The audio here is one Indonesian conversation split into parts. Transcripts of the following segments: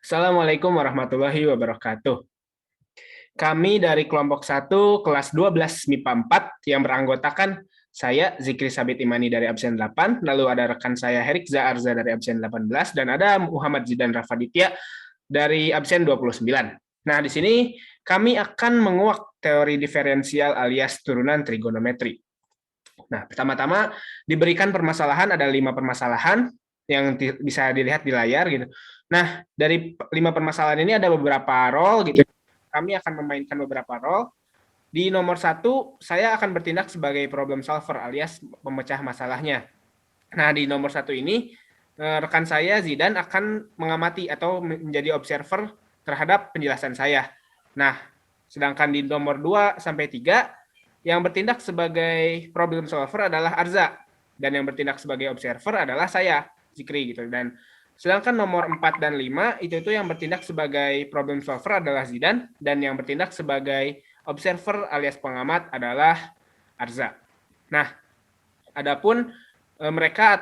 Assalamualaikum warahmatullahi wabarakatuh. Kami dari kelompok 1 kelas 12 MIPA 4 yang beranggotakan saya Zikri Sabit Imani dari absen 8, lalu ada rekan saya Herikza Arza dari absen 18, dan ada Muhammad Zidan Rafaditya dari absen 29. Nah, di sini kami akan menguak teori diferensial alias turunan trigonometri. Nah, pertama-tama diberikan permasalahan, ada 5 permasalahan yang bisa dilihat di layar gitu. Nah, dari 5 permasalahan ini ada beberapa role gitu. Kami akan memainkan beberapa role. Di nomor 1, saya akan bertindak sebagai problem solver alias pemecah masalahnya. Nah, di nomor 1 ini rekan saya Zidan akan mengamati atau menjadi observer terhadap penjelasan saya. Nah, sedangkan di nomor 2 sampai 3 yang bertindak sebagai problem solver adalah Arza, dan yang bertindak sebagai observer adalah saya, Zikri gitu. Dan sedangkan nomor 4 dan 5 itu yang bertindak sebagai problem solver adalah Zidan, dan yang bertindak sebagai observer alias pengamat adalah Arza. Nah, adapun mereka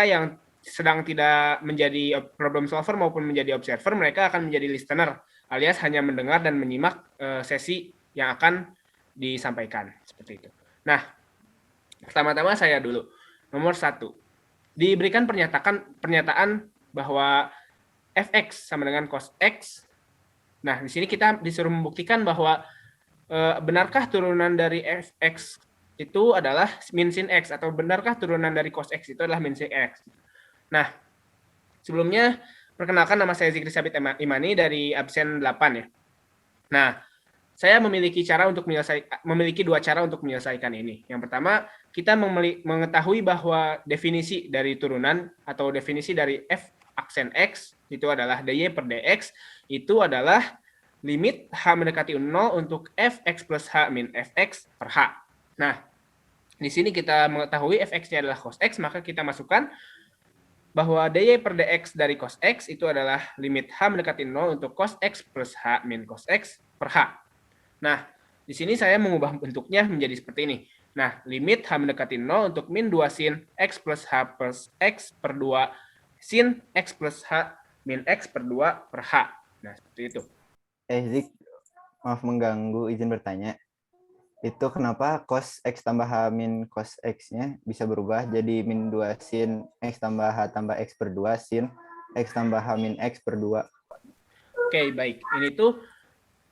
yang sedang tidak menjadi problem solver maupun menjadi observer, mereka akan menjadi listener alias hanya mendengar dan menyimak sesi yang akan disampaikan seperti itu. Nah, pertama-tama saya dulu. Nomor 1. Diberikan pernyataan bahwa fx sama dengan cos x. Nah, di sini kita disuruh membuktikan bahwa benarkah turunan dari fx itu adalah min sin x, atau benarkah turunan dari cos x itu adalah min sin x. Nah, sebelumnya perkenalkan, nama saya Zikri Sabit Imani dari absen 8 ya. Nah, saya memiliki dua cara untuk menyelesaikan ini. Yang pertama, kita mengetahui bahwa definisi dari turunan atau definisi dari f aksen x itu adalah dy per dx itu adalah limit h mendekati 0 untuk fx plus h min fx per h. Nah, di sini kita mengetahui fx-nya adalah cos x, maka kita masukkan bahwa dy per dx dari cos x itu adalah limit h mendekati 0 untuk cos x plus h min cos x per h. Nah, di sini saya mengubah bentuknya menjadi seperti ini. Nah, limit h mendekati 0 untuk min 2 sin x plus h plus x per 2 sin x plus h min x per 2 per h. Nah, seperti itu. Zik, maaf mengganggu, izin bertanya. Itu kenapa cos x tambah h min cos x-nya bisa berubah jadi min 2 sin x tambah h tambah x per 2 sin x tambah h min x per 2? Oke, baik. Ini tuh,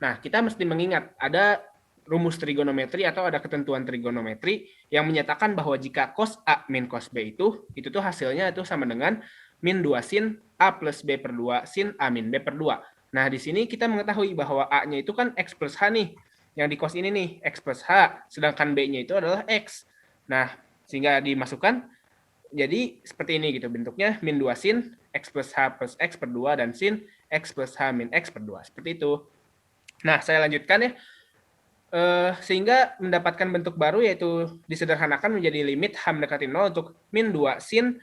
nah kita mesti mengingat ada rumus trigonometri atau ada ketentuan trigonometri yang menyatakan bahwa jika cos A min cos B itu tuh hasilnya itu sama dengan min 2 sin A plus B per 2 sin A min B per 2. Nah, di sini kita mengetahui bahwa A-nya itu kan X plus H nih. Yang di cos ini nih, X plus H. Sedangkan B-nya itu adalah X. Nah, sehingga dimasukkan jadi seperti ini gitu bentuknya, min 2 sin X plus H plus X per 2 dan sin X plus H min X per 2. Seperti itu. Nah, saya lanjutkan ya. Sehingga mendapatkan bentuk baru yaitu disederhanakan menjadi limit H mendekati 0 untuk min 2 sin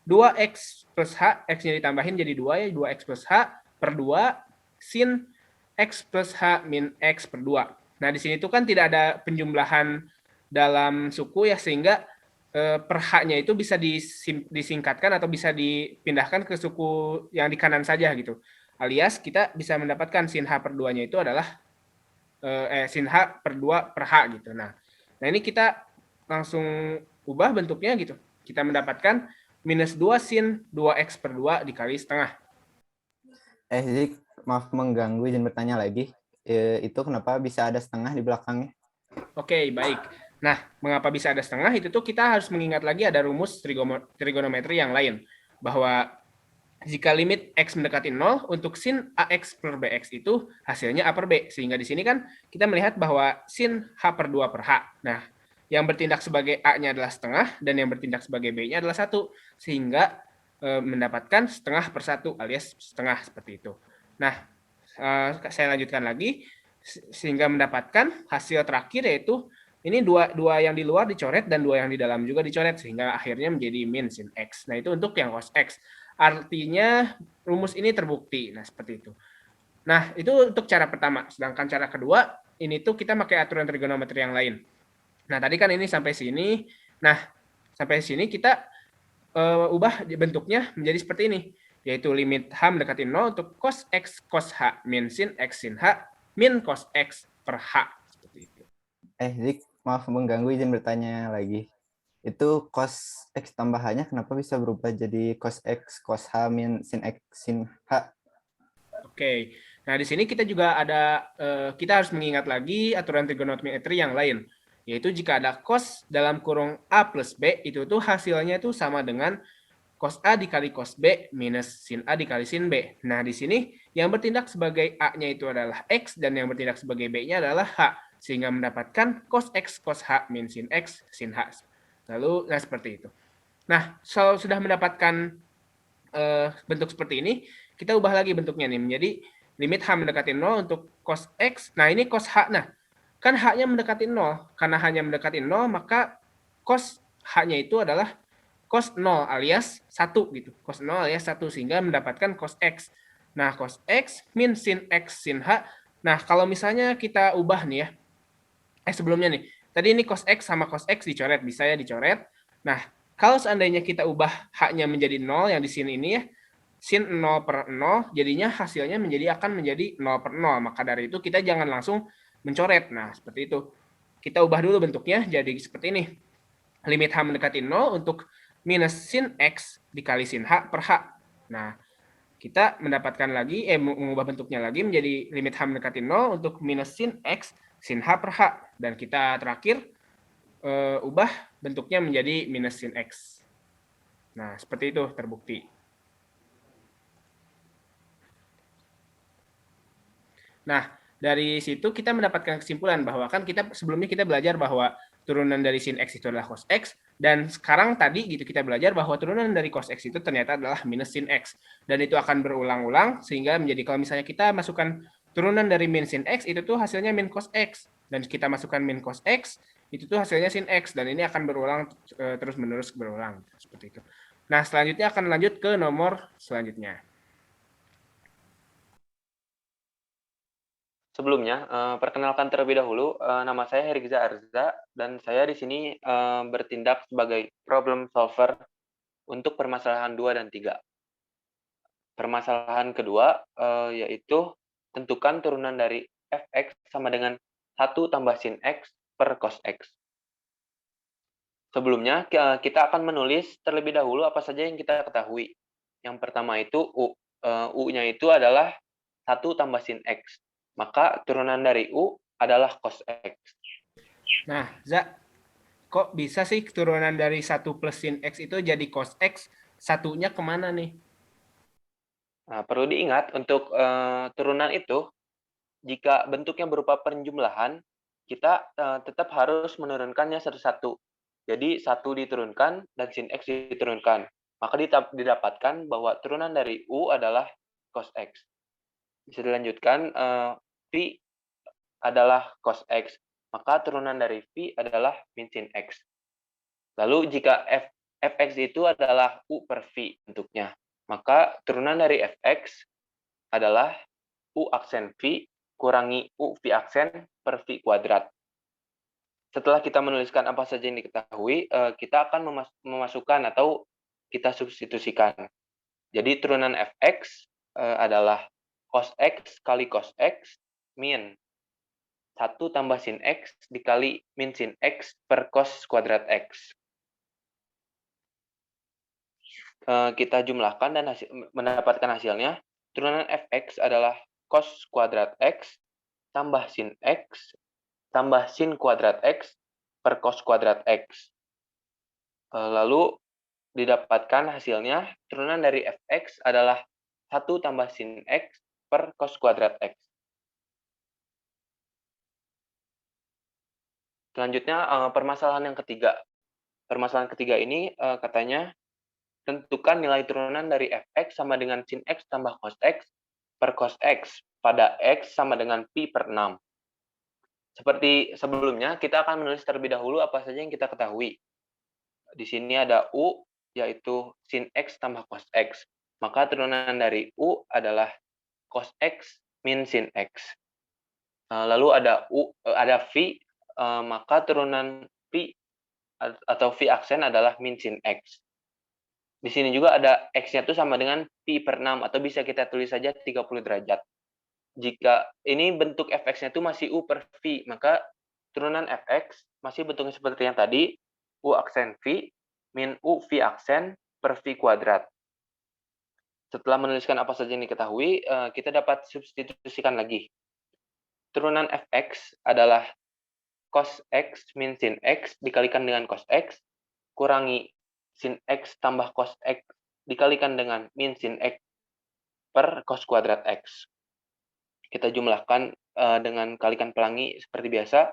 2x plus H, X-nya ditambahin jadi 2 ya, 2x plus H per 2 sin X plus H min X per 2. Nah, di sini tuh kan tidak ada penjumlahan dalam suku ya, sehingga per H-nya itu bisa disingkatkan atau bisa dipindahkan ke suku yang di kanan saja gitu. Alias kita bisa mendapatkan sin H per 2-nya itu adalah sin H per 2 per H gitu. Nah, ini kita langsung ubah bentuknya gitu. Kita mendapatkan minus 2 sin 2x per 2 dikali setengah. Zik, maaf mengganggu, izin bertanya lagi. Itu kenapa bisa ada setengah di belakangnya? Oke, baik. Nah, mengapa bisa ada setengah? Itu tuh kita harus mengingat lagi ada rumus trigonometri yang lain. Bahwa jika limit x mendekati 0 untuk sin ax per bx itu hasilnya a per b. Sehingga di sini kan kita melihat bahwa sin h per 2 per h. Nah, yang bertindak sebagai a-nya adalah setengah dan yang bertindak sebagai b-nya adalah 1. Sehingga mendapatkan setengah per 1 alias setengah seperti itu. Nah, saya lanjutkan lagi sehingga mendapatkan hasil terakhir yaitu ini dua yang di luar dicoret dan dua yang di dalam juga dicoret sehingga akhirnya menjadi min sin x. Nah, itu untuk yang cos x. Artinya rumus ini terbukti. Nah, seperti itu. Nah, itu untuk cara pertama. Sedangkan cara kedua, ini tuh kita pakai aturan trigonometri yang lain. Nah, tadi kan ini sampai sini. Nah, sampai sini kita ubah bentuknya menjadi seperti ini. yaitu limit H mendekati 0 untuk cos X cos H min sin X sin H min cos X per H. Seperti itu. Zik, maaf mengganggu, izin bertanya lagi. Itu cos X tambahannya kenapa bisa berubah jadi cos X cos H min sin X sin H? Oke, nah di sini kita juga ada, kita harus mengingat lagi aturan trigonometri yang lain, yaitu jika ada cos dalam kurung A plus B, itu tuh hasilnya itu sama dengan cos A dikali cos B minus sin A dikali sin B. Nah, di sini yang bertindak sebagai A-nya itu adalah X, dan yang bertindak sebagai B-nya adalah H, sehingga mendapatkan cos X cos H min sin X sin H. Lalu, nah seperti itu. Nah, sudah mendapatkan bentuk seperti ini, kita ubah lagi bentuknya nih menjadi limit H mendekati 0 untuk cos X. Nah, ini cos H. Nah, kan H-nya mendekati 0. Karena H-nya mendekati 0, maka cos H-nya itu adalah cos 0 alias 1 gitu. Cos 0 alias 1 sehingga mendapatkan cos X. Nah, cos X min sin X sin H. Nah, kalau misalnya kita ubah nih ya. Sebelumnya nih. Tadi ini cos X sama cos X dicoret, bisa ya dicoret. Nah, kalau seandainya kita ubah H-nya menjadi 0 yang di sini ini ya, sin 0 per 0, jadinya hasilnya akan menjadi 0 per 0. Maka dari itu kita jangan langsung mencoret. Nah, seperti itu. Kita ubah dulu bentuknya jadi seperti ini. Limit H mendekati 0 untuk minus sin X dikali sin H per H. Nah, kita mendapatkan lagi, mengubah bentuknya lagi menjadi limit H mendekati 0 untuk minus sin X sin H per H. Dan kita terakhir ubah bentuknya menjadi minus sin X. Nah, seperti itu terbukti. Nah, dari situ kita mendapatkan kesimpulan bahwa kan kita sebelumnya kita belajar bahwa turunan dari sin X itu adalah cos X, dan sekarang tadi gitu kita belajar bahwa turunan dari cos X itu ternyata adalah minus sin X. Dan itu akan berulang-ulang sehingga menjadi kalau misalnya kita masukkan turunan dari min sin X itu tuh hasilnya min cos X. Dan kita masukkan min cos X, itu tuh hasilnya sin X. Dan ini akan berulang terus-menerus berulang. Seperti itu. Nah, selanjutnya akan lanjut ke nomor selanjutnya. Sebelumnya, perkenalkan terlebih dahulu, nama saya Hergiza Arza, dan saya di sini bertindak sebagai problem solver untuk permasalahan 2 dan 3. Permasalahan kedua, yaitu tentukan turunan dari fx sama dengan 1 tambah sin x per cos x. Sebelumnya, kita akan menulis terlebih dahulu apa saja yang kita ketahui. Yang pertama itu U. U-nya itu adalah 1 tambah sin X. Maka turunan dari U adalah cos X. Nah, kok bisa sih turunan dari 1 plus sin X itu jadi cos X? Satunya kemana nih? Nah, perlu diingat untuk turunan itu, jika bentuknya berupa penjumlahan, kita tetap harus menurunkannya satu-satu. Jadi 1 diturunkan dan sin X diturunkan. Maka didapatkan bahwa turunan dari U adalah cos X. Bisa dilanjutkan, V adalah cos X, maka turunan dari V adalah min sin X. Lalu jika fx itu adalah U per V bentuknya, maka turunan dari fx adalah U aksen V kurangi U V aksen per V kuadrat. Setelah kita menuliskan apa saja yang diketahui, kita akan memasukkan atau kita substitusikan. Jadi turunan fx adalah cos X kali cos X min 1 tambah sin X dikali min sin X per cos kuadrat X. Kita jumlahkan dan mendapatkan hasilnya. Turunan fx adalah cos kuadrat X tambah sin X tambah sin kuadrat X per cos kuadrat X. Lalu didapatkan hasilnya, turunan dari fx adalah 1 tambah sin X per cos kuadrat X. Selanjutnya, permasalahan yang ketiga. Permasalahan ketiga ini katanya, tentukan nilai turunan dari fx sama dengan sin x tambah cos x per cos x pada x sama dengan pi per 6. Seperti sebelumnya, kita akan menulis terlebih dahulu apa saja yang kita ketahui. Di sini ada U, yaitu sin X tambah cos X. Maka turunan dari U adalah cos X min sin X. Lalu ada V, maka turunan V atau V aksen adalah min sin X. Di sini juga ada X-nya itu sama dengan pi per 6, atau bisa kita tulis saja 30 derajat. Jika ini bentuk fx-nya itu masih U per V, maka turunan fx masih bentuknya seperti yang tadi, U aksen V min U V aksen per V kuadrat. Setelah menuliskan apa saja yang diketahui, kita dapat substitusikan lagi. Turunan fx adalah cos x min sin x dikalikan dengan cos x, kurangi sin x tambah cos x dikalikan dengan min sin x per cos kuadrat x. Kita jumlahkan dengan kalikan pelangi seperti biasa.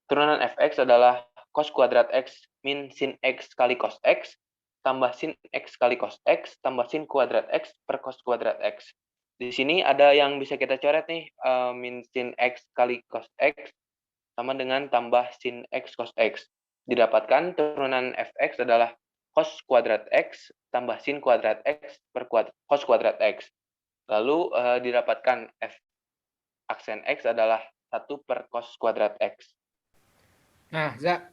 Turunan fx adalah cos kuadrat x min sin x kali cos x tambah sin x kali cos x tambah sin kuadrat x per cos kuadrat x. Di sini ada yang bisa kita coret nih, min sin x kali cos x sama dengan tambah sin x cos x. Didapatkan turunan fx adalah cos kuadrat x tambah sin kuadrat x per cos kuadrat x. Lalu didapatkan f aksen x adalah 1 per cos kuadrat x. Nah, Za,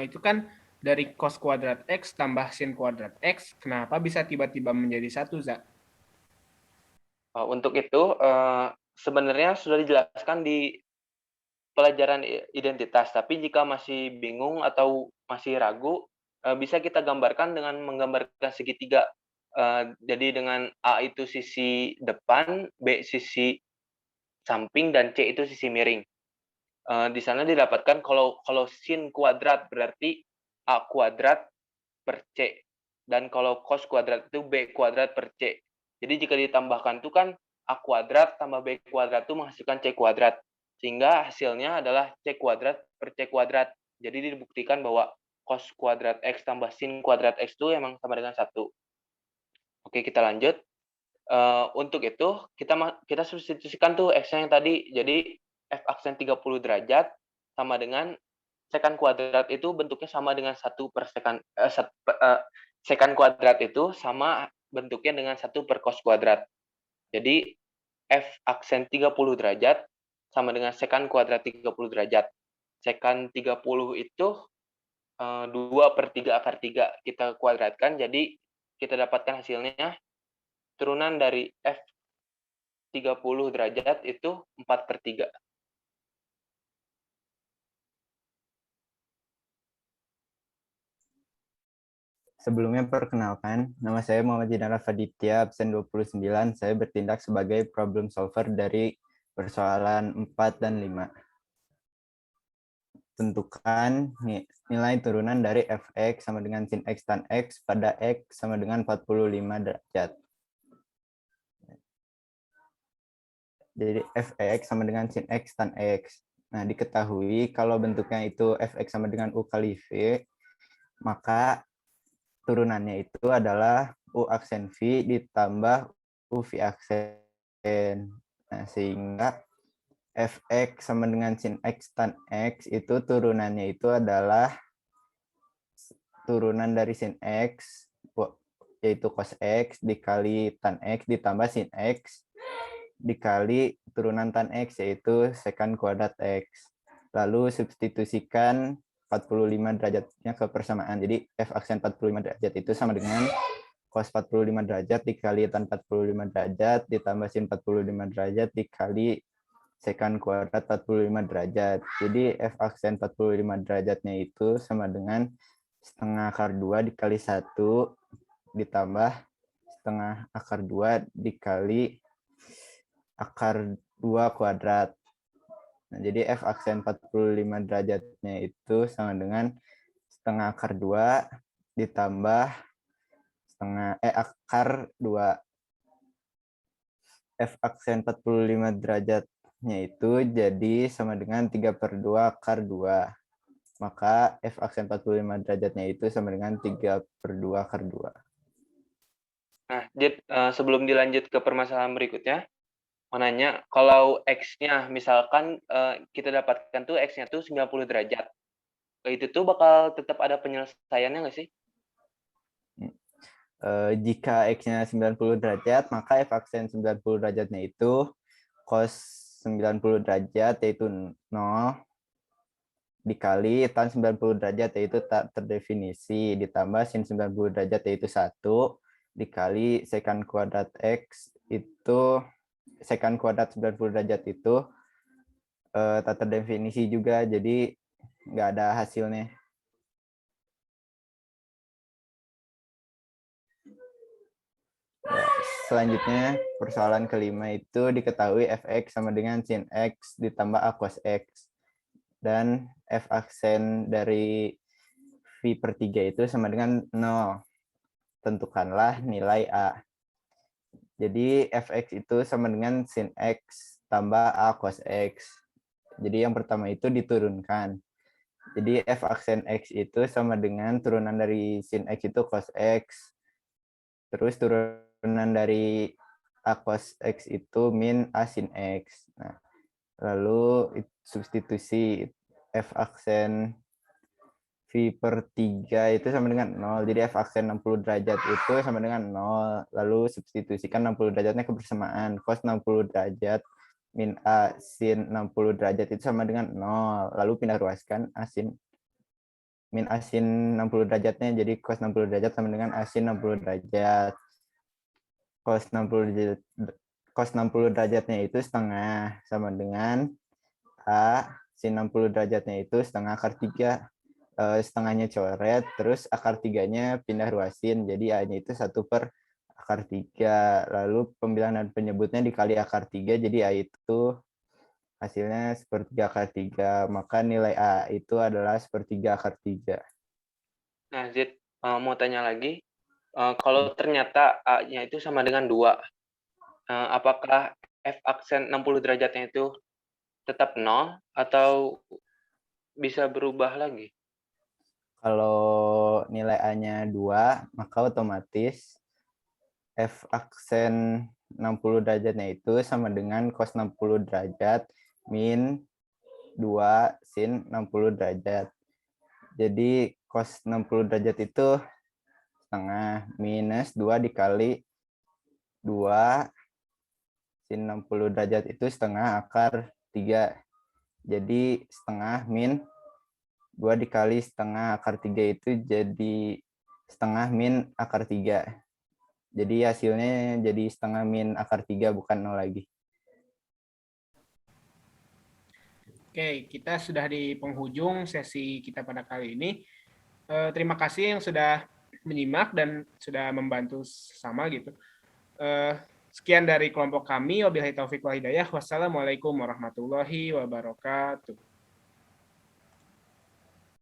itu kan dari cos kuadrat X tambah sin kuadrat X, kenapa bisa tiba-tiba menjadi 1, Za? Untuk itu, sebenarnya sudah dijelaskan di pelajaran identitas, tapi jika masih bingung atau masih ragu, bisa kita gambarkan dengan menggambarkan segitiga. Jadi dengan A itu sisi depan, B sisi samping, dan C itu sisi miring. Di sana didapatkan kalau sin kuadrat berarti A kuadrat per C. Dan kalau cos kuadrat itu B kuadrat per C. Jadi jika ditambahkan itu kan A kuadrat tambah B kuadrat itu menghasilkan C kuadrat. Sehingga hasilnya adalah C kuadrat per C kuadrat. Jadi dibuktikan bahwa cos kuadrat X tambah sin kuadrat X itu emang sama dengan 1. Oke, kita lanjut. Untuk itu, kita substitusikan tuh X-nya yang tadi. Jadi F aksen 30 derajat sama dengan sekan kuadrat itu bentuknya sama dengan 1 per sekan, sekan kuadrat itu sama bentuknya dengan 1 per cos kuadrat. Jadi F aksen 30 derajat sama dengan sekan kuadrat 30 derajat. Sekan 30 itu 2 per 3 akar 3. Kita kuadratkan, jadi kita dapatkan hasilnya turunan dari F 30 derajat itu 4 per 3. Sebelumnya perkenalkan, nama saya Muhammad Jinara Faditya, absen 29. Saya bertindak sebagai problem solver dari persoalan 4 dan 5. Tentukan nilai turunan dari fx sama dengan sin x tan x pada x sama dengan 45 derajat. Jadi fx sama dengan sin x tan x. Nah, diketahui kalau bentuknya itu fx sama dengan u kali v, maka turunannya itu adalah u aksen v ditambah u v aksen. Nah, sehingga fx sama dengan sin x tan x itu turunannya itu adalah turunan dari sin x, yaitu cos x dikali tan x ditambah sin x dikali turunan tan x, yaitu sekan kuadrat x. Lalu substitusikan 45 derajatnya ke persamaan. Jadi f aksen 45 derajat itu sama dengan cos 45 derajat dikali tan 45 derajat ditambah sin 45 derajat dikali sekan kuadrat 45 derajat. Jadi f aksen 45 derajatnya itu sama dengan setengah akar 2 dikali 1 ditambah setengah akar 2 dikali akar 2 kuadrat. Nah, jadi f aksen 45 derajatnya itu sama dengan setengah akar 2 ditambah akar 2. F aksen 45 derajatnya itu jadi sama dengan 3 per 2 akar 2. Maka F aksen 45 derajatnya itu sama dengan 3 per 2 akar 2. Nah, sebelum dilanjut ke permasalahan berikutnya, mau nanya, kalau X-nya misalkan kita dapatkan tuh X-nya tuh 90 derajat. Itu tuh bakal tetap ada penyelesaiannya nggak sih? Jika X-nya 90 derajat, maka F aksen 90 derajatnya itu cos 90 derajat, yaitu 0. dikali tan 90 derajat yaitu tak terdefinisi ditambah sin 90 derajat yaitu 1 dikali sekant kuadrat X itu sekant kuadrat 90 derajat itu tak terdefinisi juga, jadi nggak ada hasilnya. Ya, selanjutnya persoalan kelima itu diketahui fx sama dengan sin x ditambah a cos x. Dan f aksen dari v per 3 itu sama dengan 0. Tentukanlah nilai a. Jadi fx itu sama dengan sin x tambah a cos x. Jadi yang pertama itu diturunkan. Jadi f aksen x itu sama dengan turunan dari sin x itu cos x. Terus turunan dari a cos x itu min a sin x. Nah, lalu substitusi f aksen v per 3 itu sama dengan 0. Jadi f aksen 60 derajat itu sama dengan 0. Lalu substitusikan 60 derajatnya kebersamaan. Cos 60 derajat min a sin 60 derajat itu sama dengan 0. Lalu pindah ruaskan a sin min a sin 60 derajatnya. Jadi cos 60 derajat sama dengan a sin 60 derajat. Cos 60 derajatnya itu setengah sama dengan a sin 60 derajatnya itu setengah akar 3. Setengahnya coret, terus akar 3-nya pindah ruasin, jadi A-nya itu 1 per akar 3. Lalu pembilangan dan penyebutnya dikali akar 3, jadi A itu hasilnya 1/3 akar 3. Maka nilai A itu adalah 1/3 akar 3. Nah, Zid, mau tanya lagi. Kalau ternyata A-nya itu sama dengan 2, apakah F aksen 60 derajatnya itu tetap 0 atau bisa berubah lagi? Kalau nilai A-nya 2, maka otomatis F aksen 60 derajatnya itu sama dengan cos 60 derajat min 2 sin 60 derajat. Jadi cos 60 derajat itu setengah minus 2 dikali 2 sin 60 derajat itu setengah akar 3. Jadi setengah min 2 dikali setengah akar 3 itu jadi setengah min akar 3. Jadi hasilnya jadi setengah min akar 3 bukan 0 lagi. Oke, kita sudah di penghujung sesi kita pada kali ini. Terima kasih yang sudah menyimak dan sudah membantu sama gitu. Sekian dari kelompok kami. Wabillahi taufiq wal hidayah. Wassalamualaikum warahmatullahi wabarakatuh.